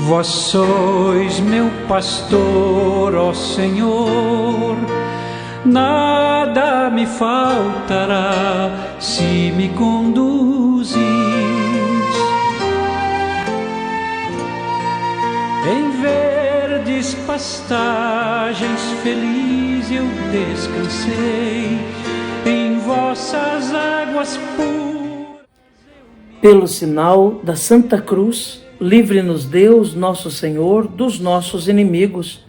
Vós sois meu pastor, ó Senhor, nada me faltará se me conduzis. Em verdes pastagens feliz eu descansei, em vossas águas puras. Pelo sinal da Santa Cruz, livre-nos Deus, nosso Senhor, dos nossos inimigos.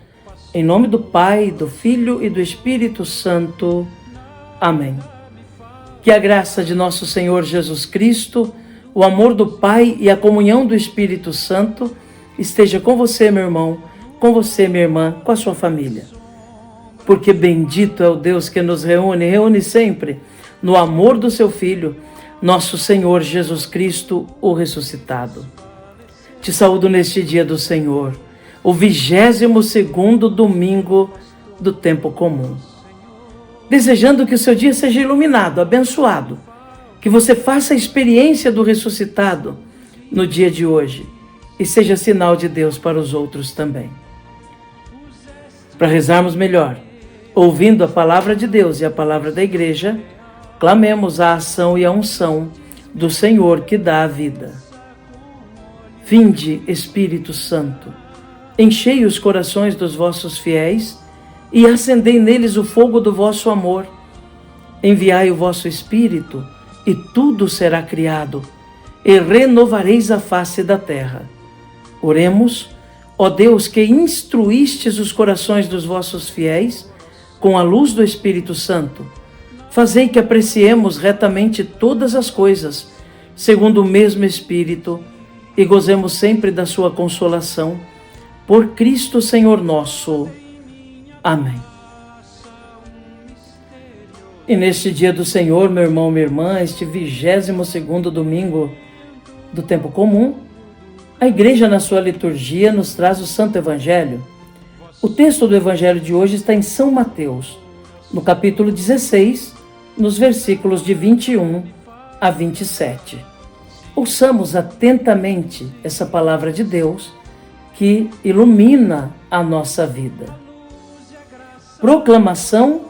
Em nome do Pai, do Filho e do Espírito Santo. Amém. Que a graça de nosso Senhor Jesus Cristo, o amor do Pai e a comunhão do Espírito Santo esteja com você, meu irmão, com você, minha irmã, com a sua família. Porque bendito é o Deus que nos reúne sempre no amor do seu Filho, nosso Senhor Jesus Cristo, o ressuscitado. Te saúdo neste dia do Senhor, o 22º domingo do tempo comum. Desejando que o seu dia seja iluminado, abençoado, que você faça a experiência do ressuscitado no dia de hoje e seja sinal de Deus para os outros também. Para rezarmos melhor, ouvindo a palavra de Deus e a palavra da igreja, clamemos a ação e a unção do Senhor que dá a vida. Vinde, Espírito Santo, enchei os corações dos vossos fiéis e acendei neles o fogo do vosso amor. Enviai o vosso Espírito e tudo será criado, e renovareis a face da terra. Oremos, ó Deus, que instruístes os corações dos vossos fiéis com a luz do Espírito Santo. Fazei que apreciemos retamente todas as coisas, segundo o mesmo Espírito, e gozemos sempre da sua consolação. Por Cristo Senhor nosso. Amém. E neste dia do Senhor, meu irmão, minha irmã, este 22º domingo do tempo comum, a igreja na sua liturgia nos traz o Santo Evangelho. O texto do Evangelho de hoje está em São Mateus, no capítulo 16, nos versículos de 21 a 27. Ouçamos atentamente essa palavra de Deus que ilumina a nossa vida. Proclamação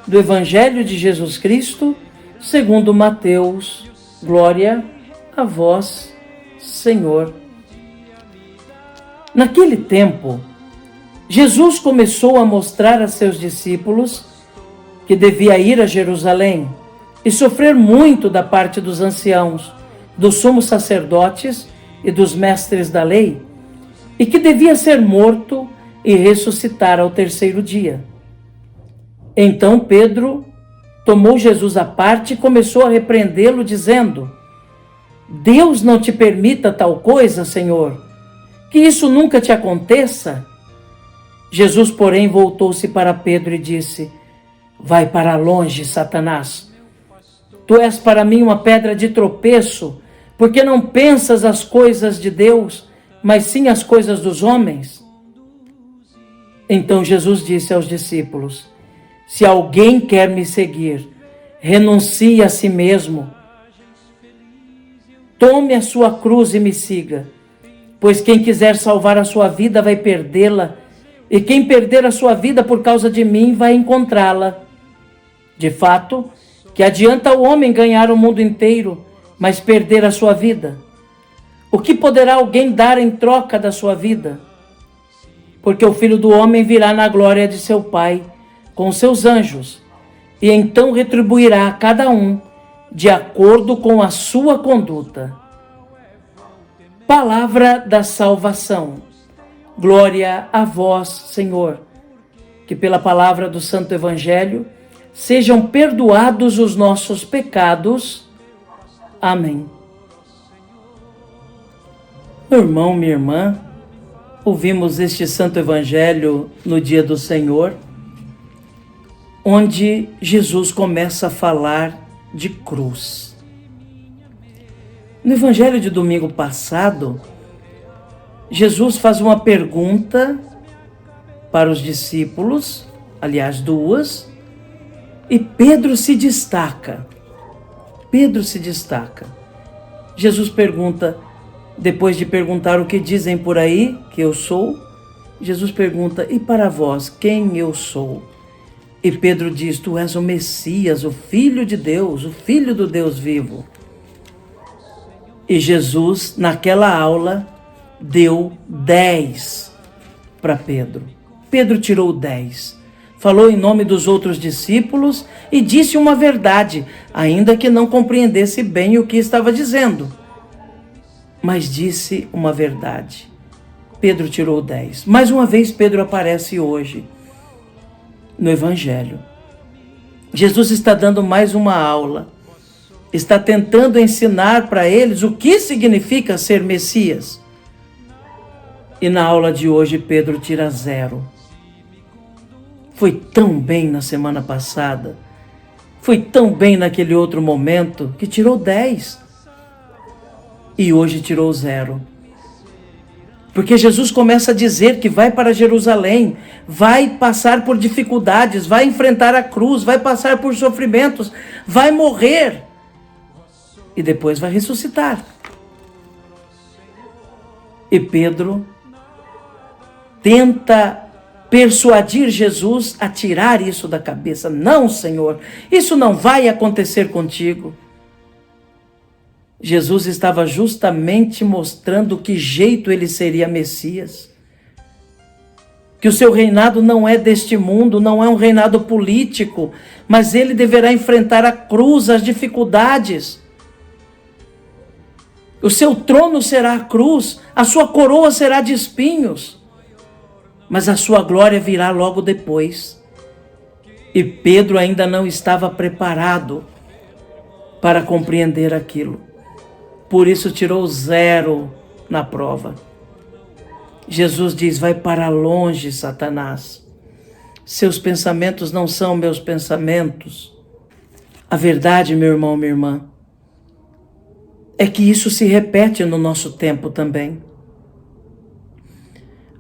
do Evangelho de Jesus Cristo, segundo Mateus. Glória a vós, Senhor. Naquele tempo, Jesus começou a mostrar a seus discípulos que devia ir a Jerusalém e sofrer muito da parte dos anciãos, dos sumos sacerdotes e dos mestres da lei, e que devia ser morto e ressuscitar ao terceiro dia. Então Pedro tomou Jesus à parte e começou a repreendê-lo, dizendo: Deus não te permita tal coisa, Senhor, que isso nunca te aconteça. Jesus, porém, voltou-se para Pedro e disse: Vai para longe, Satanás. Tu és para mim uma pedra de tropeço, porque não pensas as coisas de Deus, mas sim as coisas dos homens. Então Jesus disse aos discípulos: Se alguém quer me seguir, renuncie a si mesmo. Tome a sua cruz e me siga, pois quem quiser salvar a sua vida vai perdê-la, e quem perder a sua vida por causa de mim vai encontrá-la. De fato, que adianta o homem ganhar o mundo inteiro, mas perder a sua vida? O que poderá alguém dar em troca da sua vida? Porque o Filho do Homem virá na glória de seu Pai, com seus anjos, e então retribuirá a cada um de acordo com a sua conduta. Palavra da salvação. Glória a vós, Senhor. Que pela palavra do Santo Evangelho sejam perdoados os nossos pecados. Amém. Meu irmão, minha irmã, ouvimos este Santo Evangelho no dia do Senhor, onde Jesus começa a falar de cruz. No Evangelho de domingo passado, Jesus faz uma pergunta para os discípulos, aliás, duas, e Pedro se destaca. Jesus pergunta: Depois de perguntar o que dizem por aí que eu sou, Jesus pergunta: e para vós, quem eu sou? E Pedro diz: tu és o Messias, o Filho de Deus, o Filho do Deus vivo. E Jesus, naquela aula, deu 10 para Pedro. Pedro tirou 10. Falou em nome dos outros discípulos e disse uma verdade, ainda que não compreendesse bem o que estava dizendo. Mas disse uma verdade. Pedro tirou 10. Mais uma vez Pedro aparece hoje no Evangelho. Jesus está dando mais uma aula. Está tentando ensinar para eles o que significa ser Messias. E na aula de hoje Pedro tira 0. Foi tão bem na semana passada, foi tão bem naquele outro momento, que tirou 10. E hoje tirou 0. Porque Jesus começa a dizer que vai para Jerusalém, vai passar por dificuldades, vai enfrentar a cruz, vai passar por sofrimentos, vai morrer e depois vai ressuscitar. E Pedro tenta persuadir Jesus a tirar isso da cabeça. Não, Senhor, isso não vai acontecer contigo. Jesus estava justamente mostrando que jeito ele seria Messias. Que o seu reinado não é deste mundo, não é um reinado político, mas ele deverá enfrentar a cruz, as dificuldades. O seu trono será a cruz, a sua coroa será de espinhos. Mas a sua glória virá logo depois. E Pedro ainda não estava preparado para compreender aquilo. Por isso tirou 0 na prova. Jesus diz: vai para longe, Satanás. Seus pensamentos não são meus pensamentos. A verdade, meu irmão, minha irmã, é que isso se repete no nosso tempo também.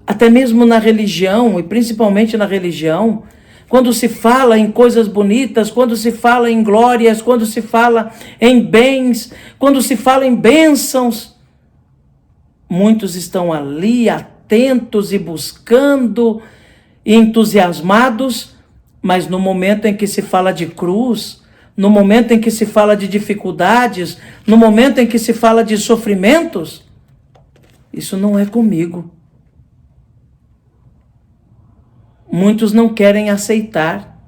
Até mesmo na religião, e principalmente na religião, quando se fala em coisas bonitas, quando se fala em glórias, quando se fala em bens, quando se fala em bênçãos, muitos estão ali atentos e buscando e entusiasmados, mas no momento em que se fala de cruz, no momento em que se fala de dificuldades, no momento em que se fala de sofrimentos, isso não é comigo. Muitos não querem aceitar,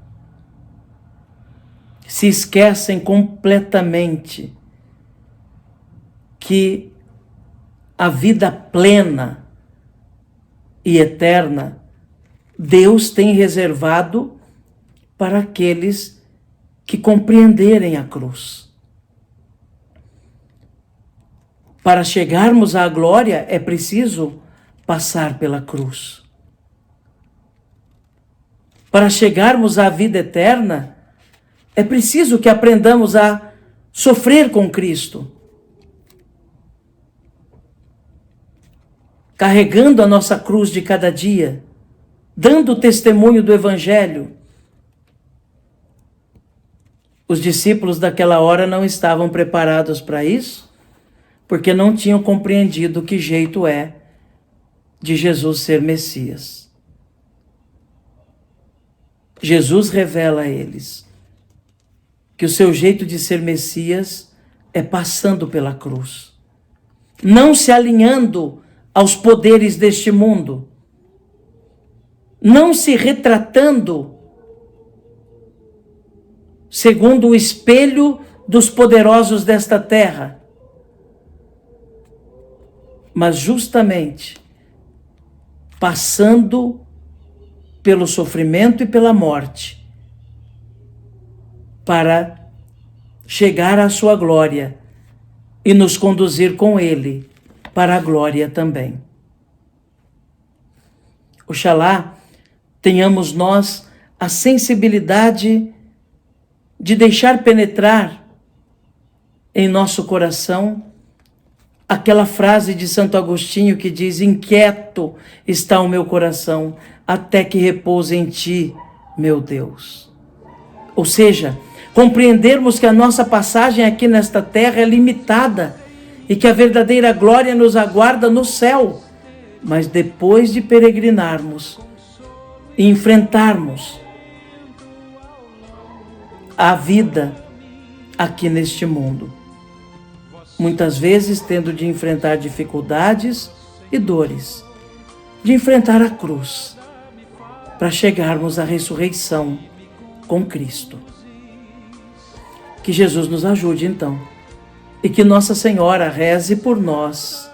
se esquecem completamente que a vida plena e eterna Deus tem reservado para aqueles que compreenderem a cruz. Para chegarmos à glória é preciso passar pela cruz. Para chegarmos à vida eterna, é preciso que aprendamos a sofrer com Cristo. Carregando a nossa cruz de cada dia, dando testemunho do Evangelho. Os discípulos daquela hora não estavam preparados para isso, porque não tinham compreendido que jeito é de Jesus ser Messias. Jesus revela a eles que o seu jeito de ser Messias é passando pela cruz, não se alinhando aos poderes deste mundo, não se retratando segundo o espelho dos poderosos desta terra, mas justamente passando pelo sofrimento e pela morte, para chegar à sua glória e nos conduzir com Ele para a glória também. Oxalá tenhamos nós a sensibilidade de deixar penetrar em nosso coração aquela frase de Santo Agostinho que diz: inquieto está o meu coração, até que repouse em ti, meu Deus. Ou seja, compreendermos que a nossa passagem aqui nesta terra é limitada e que a verdadeira glória nos aguarda no céu, mas depois de peregrinarmos e enfrentarmos a vida aqui neste mundo. Muitas vezes tendo de enfrentar dificuldades e dores, de enfrentar a cruz, para chegarmos à ressurreição com Cristo. Que Jesus nos ajude então, e que Nossa Senhora reze por nós.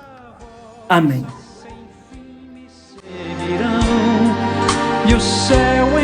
Amém. E o céu